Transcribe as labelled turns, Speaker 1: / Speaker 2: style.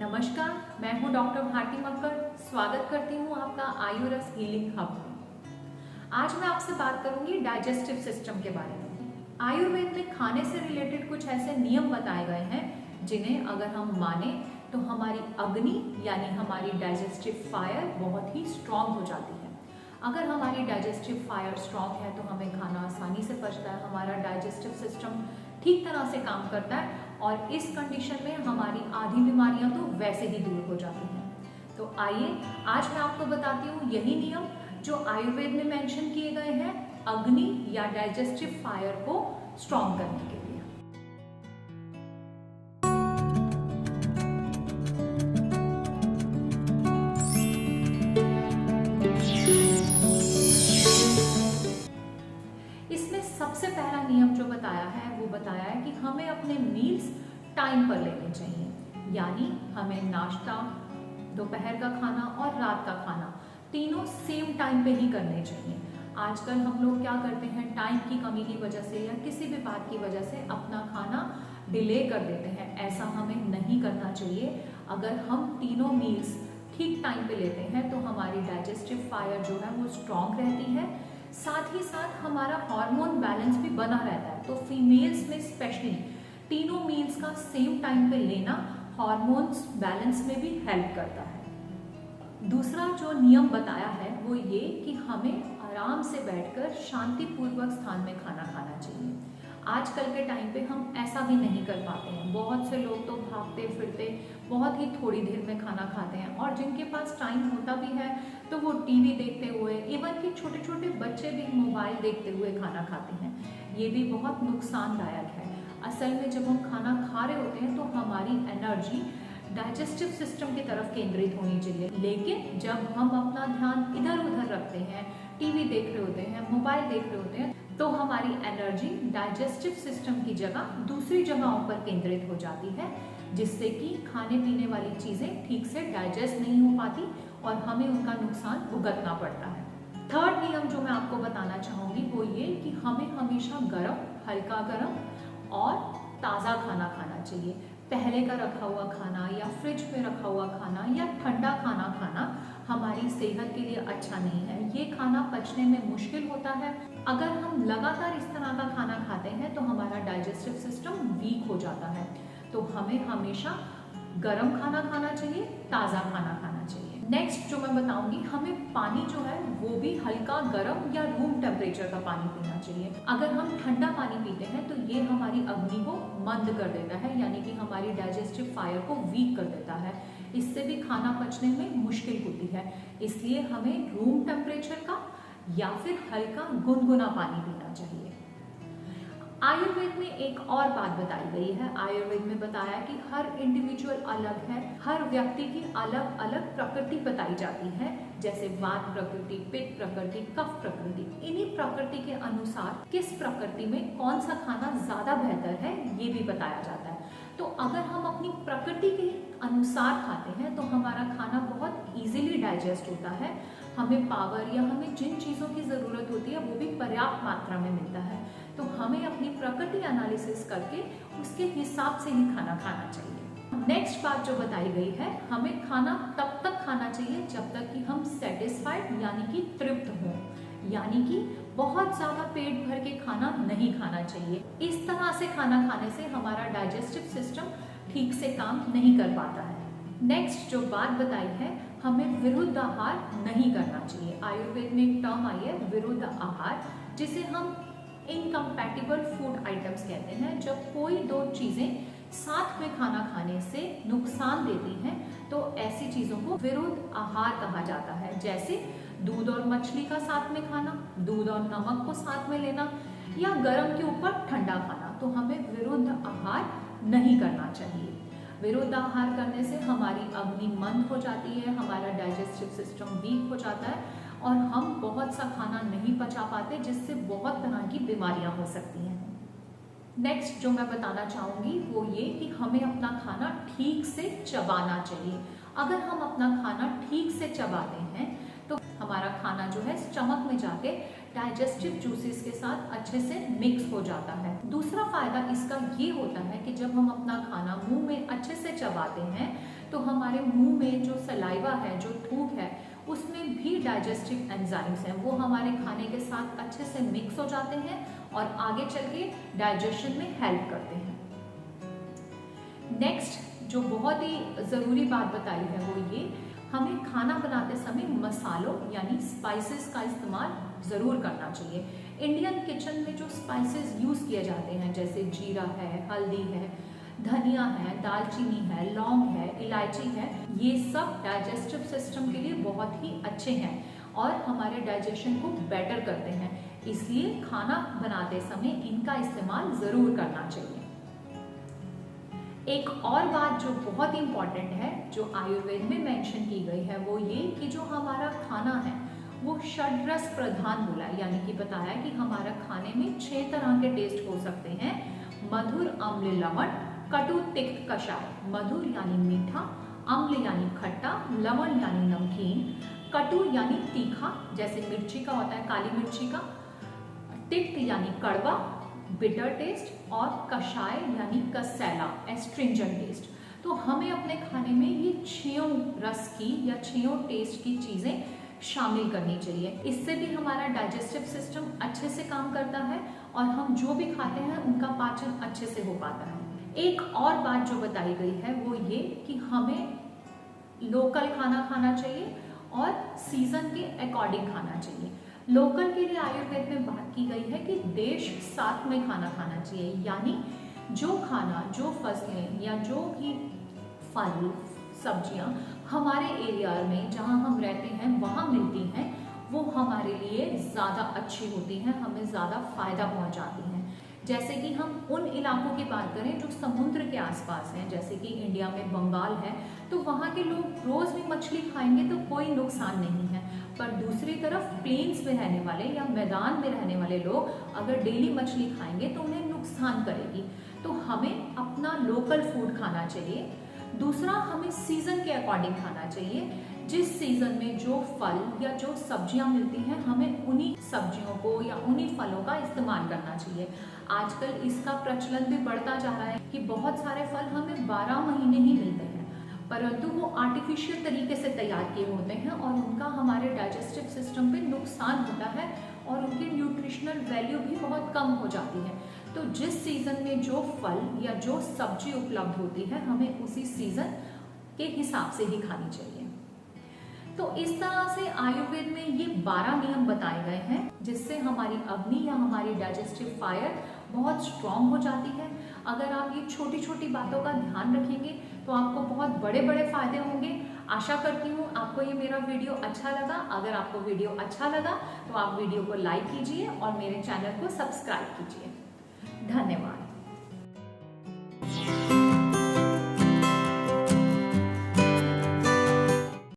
Speaker 1: नमस्कार, मैं हूं डॉक्टर भारती मक्कड़। स्वागत करती हूं आपका आयुरस हीलिंग हब में। आज मैं आपसे बात करूंगी डाइजेस्टिव सिस्टम के बारे में। आयुर्वेद में खाने से रिलेटेड कुछ ऐसे नियम बताए गए हैं जिन्हें अगर हम माने तो हमारी अग्नि यानी हमारी डाइजेस्टिव फायर बहुत ही स्ट्रांग हो जाती है। अगर हमारी डाइजेस्टिव फायर स्ट्रांग है तो हमें खाना आसानी से पचता है, हमारा डाइजेस्टिव सिस्टम ठीक तरह से काम करता है और इस कंडीशन में हमारी आधी बीमारियां तो वैसे ही दूर हो जाती हैं। तो आइए आज मैं आपको बताती हूँ यही नियम जो आयुर्वेद में मेंशन किए गए हैं अग्नि या डाइजेस्टिव फायर को स्ट्रांग करने के लिए। इसमें सबसे पहला नियम जो बताया है वो बताया है कि हमें अपने मील्स टाइम पर लेने चाहिए, यानी हमें नाश्ता, दोपहर का खाना और रात का खाना तीनों सेम टाइम पे ही करने चाहिए। आजकल हम लोग क्या करते हैं, टाइम की कमी की वजह से या किसी भी बात की वजह से अपना खाना डिले कर देते हैं। ऐसा हमें नहीं करना चाहिए। अगर हम तीनों मील्स ठीक टाइम पे लेते हैं तो हमारी डाइजेस्टिव फायर जो है वो स्ट्रांग रहती है, साथ ही साथ हमारा हार्मोन बैलेंस भी बना रहता है। तो फीमेल्स में स्पेशली तीनों मील्स का सेम टाइम पे लेना हार्मोन्स बैलेंस में भी हेल्प करता है। दूसरा जो नियम बताया है वो ये कि हमें आराम से बैठकर शांतिपूर्वक स्थान में खाना खाना चाहिए। आजकल के टाइम पे हम ऐसा भी नहीं कर पाते हैं। बहुत से लोग तो भागते फिरते बहुत ही थोड़ी देर में खाना खाते हैं और जिनके पास टाइम होता भी है तो वो टीवी देखते हुए, इवन कि छोटे छोटे बच्चे भी मोबाइल देखते हुए खाना खाते हैं। ये भी बहुत नुकसानदायक है। असल में जब हम खाना खा रहे होते हैं तो हमारी एनर्जी डाइजेस्टिव सिस्टम की तरफ केंद्रित होनी चाहिए, लेकिन जब हम अपना ध्यान इधर उधर रखते हैं, टीवी देख रहे होते हैं, मोबाइल देख रहे होते हैं, तो हमारी एनर्जी डाइजेस्टिव सिस्टम की जगह दूसरी जगहों पर केंद्रित हो जाती है, जिससे कि खाने पीने वाली चीज़ें ठीक से डाइजेस्ट नहीं हो पाती और हमें उनका नुकसान भुगतना पड़ता है। थर्ड नियम जो मैं आपको बताना चाहूँगी वो ये कि हमें हमेशा गर्म, हल्का गर्म और ताज़ा खाना खाना चाहिए। पहले का रखा हुआ खाना या फ्रिज में रखा हुआ खाना या ठंडा खाना खाना हमारी सेहत के लिए अच्छा नहीं है। ये खाना पचने में मुश्किल होता है। अगर हम लगातार इस तरह का खाना खाते हैं तो हमारा डाइजेस्टिव सिस्टम वीक हो जाता है। तो हमें हमेशा गर्म खाना खाना चाहिए, ताज़ा खाना खाना चाहिए। नेक्स्ट जो मैं बताऊंगी, हमें पानी जो है वो भी हल्का गर्म या रूम टेम्परेचर का पानी पीना चाहिए। अगर हम ठंडा पानी पीते हैं तो ये हमारी अग्नि को मंद कर देता है, यानी कि हमारी डाइजेस्टिव फायर को वीक कर देता है। इससे भी खाना पचने में मुश्किल होती है। इसलिए हमें रूम टेम्परेचर का या फिर हल्का गुनगुना पानी पीना चाहिए। आयुर्वेद में एक और बात बताई गई है। आयुर्वेद में बताया कि हर इंडिविजुअल अलग है, हर व्यक्ति की अलग अलग प्रकृति बताई जाती है, जैसे वात प्रकृति, पित्त प्रकृति, कफ प्रकृति। इन्हीं प्रकृति के अनुसार किस प्रकृति में कौन सा खाना ज्यादा बेहतर है ये भी बताया जाता है। तो अगर हम अपनी प्रकृति के अनुसार खाते हैं तो हमारा खाना बहुत इजीली डाइजेस्ट होता है। हमें पावर या हमें जिन चीज़ों की ज़रूरत होती है वो भी पर्याप्त मात्रा में मिलता है। तो हमें अपनी प्रकृति एनालिसिस करके उसके हिसाब से ही खाना खाना चाहिए। नेक्स्ट बात जो बताई गई है, हमें खाना तब तक खाना चाहिए जब तक कि हम सेटिस्फाइड यानी कि तृप्त हों, यानी कि बहुत ज़्यादा पेट भर के खाना नहीं खाना चाहिए। इस तरह से खाना खाने से हमारा डाइजेस्टिव सिस्टम ठीक से काम नहीं कर पाता है। नेक्स्ट जो बात बताई है, हमें विरुद्ध आहार नहीं करना चाहिए। आयुर्वेद में एक टर्म आई है विरुद्ध आहार, जिसे हम इनकम्पैटिबल फूड आइटम्स कहते हैं। जब कोई दो चीज़ें साथ में खाना खाने से नुकसान देती हैं तो ऐसी चीज़ों को विरुद्ध आहार कहा जाता है। जैसे दूध और मछली का साथ में खाना, दूध और नमक को साथ में लेना, या गर्म के ऊपर ठंडा खाना। तो हमें विरुद्ध आहार नहीं करना चाहिए। विरुद्ध आहार करने से हमारी अग्नि मंद हो जाती है, हमारा डाइजेस्टिव सिस्टम वीक हो जाता है और हम बहुत सा खाना नहीं पचा पाते, जिससे बहुत तरह की बीमारियां हो सकती हैं। नेक्स्ट जो मैं बताना चाहूँगी वो ये कि हमें अपना खाना ठीक से चबाना चाहिए। अगर हम अपना खाना ठीक से चबाते हैं तो हमारा खाना जो है स्टमक में जाके डाइजेस्टिव जूसेस के साथ अच्छे से मिक्स हो जाता है। दूसरा फायदा इसका ये होता है कि जब हम अपना खाना मुंह में अच्छे से चबाते हैं तो हमारे मुंह में जो सलाइवा है, जो थूक है, उसमें भी डाइजेस्टिव एंजाइम्स हैं, वो हमारे खाने के साथ अच्छे से मिक्स हो जाते हैं और आगे चल के डाइजेशन में हेल्प करते हैं। नेक्स्ट जो बहुत ही ज़रूरी बात बताई है वो ये, हमें खाना बनाते समय मसालों यानी स्पाइसेस का इस्तेमाल ज़रूर करना चाहिए। इंडियन किचन में जो स्पाइसेस यूज़ किए जाते हैं जैसे जीरा है, हल्दी है, धनिया है, दालचीनी है, लौंग है, इलायची है, ये सब डाइजेस्टिव सिस्टम के लिए बहुत ही अच्छे हैं और हमारे डाइजेशन को बेटर करते हैं, इसलिए खाना बनाते समय इनका इस्तेमाल ज़रूर करना चाहिए। एक और बात जो बहुत इम्पॉर्टेंट है, जो आयुर्वेद में मेंशन की गई है, वो ये कि जो हमारा खाना है वो षड्रस प्रधान बोला है, यानी कि बताया कि हमारा खाने में 6 तरह के टेस्ट हो सकते हैं, मधुर, अम्ल, लवण, कटु, तिक्त, कषाय। मधुर यानी मीठा, अम्ल यानी खट्टा, लवण यानी नमकीन, कटु यानी तीखा जैसे मिर्ची का होता है, काली मिर्ची का, तिक्त यानी कड़वा, बिटर टेस्ट, और कषाय यानी कसैला, एस्ट्रिंजेंट टेस्ट। तो हमें अपने खाने में ये 6 रस की या 6 टेस्ट की चीज़ें शामिल करनी चाहिए। इससे भी हमारा डाइजेस्टिव सिस्टम अच्छे से काम करता है और हम जो भी खाते हैं उनका पाचन अच्छे से हो पाता है। एक और बात जो बताई गई है वो ये कि हमें लोकल खाना खाना चाहिए और सीजन के अकॉर्डिंग खाना चाहिए। लोकल के लिए आयुर्वेद में बात की गई है कि देश साथ में खाना खाना चाहिए, यानी जो खाना, जो फसलें या जो भी फल सब्जियां हमारे एरिया में जहां हम रहते हैं वहां मिलती हैं, वो हमारे लिए ज़्यादा अच्छी होती हैं, हमें ज़्यादा फायदा पहुंचाती हैं। जैसे कि हम उन इलाकों की बात करें जो समुद्र के आसपास हैं, जैसे कि इंडिया में बंगाल है, तो वहाँ के लोग रोज़ भी मछली खाएंगे तो कोई नुकसान नहीं है, पर दूसरी तरफ प्लेन्स में रहने वाले या मैदान में रहने वाले लोग अगर डेली मछली खाएंगे तो उन्हें नुकसान करेगी। तो हमें अपना लोकल फूड खाना चाहिए। दूसरा, हमें सीजन के अकॉर्डिंग खाना चाहिए। जिस सीजन में जो फल या जो सब्जियां मिलती हैं, हमें उन्हीं सब्जियों को या उन्हीं फलों का इस्तेमाल करना चाहिए। आजकल इसका प्रचलन भी बढ़ता जा रहा है कि बहुत सारे फल हमें 12 महीने ही मिलते हैं, परंतु वो आर्टिफिशियल तरीके से तैयार किए होते हैं और उनका हमारे डाइजेस्टिव सिस्टम पे नुकसान होता है और उनकी न्यूट्रिशनल वैल्यू भी बहुत कम हो जाती है। तो जिस सीजन में जो फल या जो सब्जी उपलब्ध होती है, हमें उसी सीजन के हिसाब से ही खानी चाहिए। तो इस तरह से आयुर्वेद में ये 12 नियम बताए गए हैं, जिससे हमारी अग्नि या हमारी डाइजेस्टिव फायर बहुत स्ट्रांग हो जाती है। अगर आप ये छोटी छोटी बातों का ध्यान रखेंगे तो आपको बहुत बड़े बड़े फायदे होंगे। आशा करती हूँ आपको ये मेरा वीडियो अच्छा लगा। अगर आपको वीडियो अच्छा लगा तो आप वीडियो को लाइक कीजिए और मेरे चैनल को सब्सक्राइब कीजिए। धन्यवाद।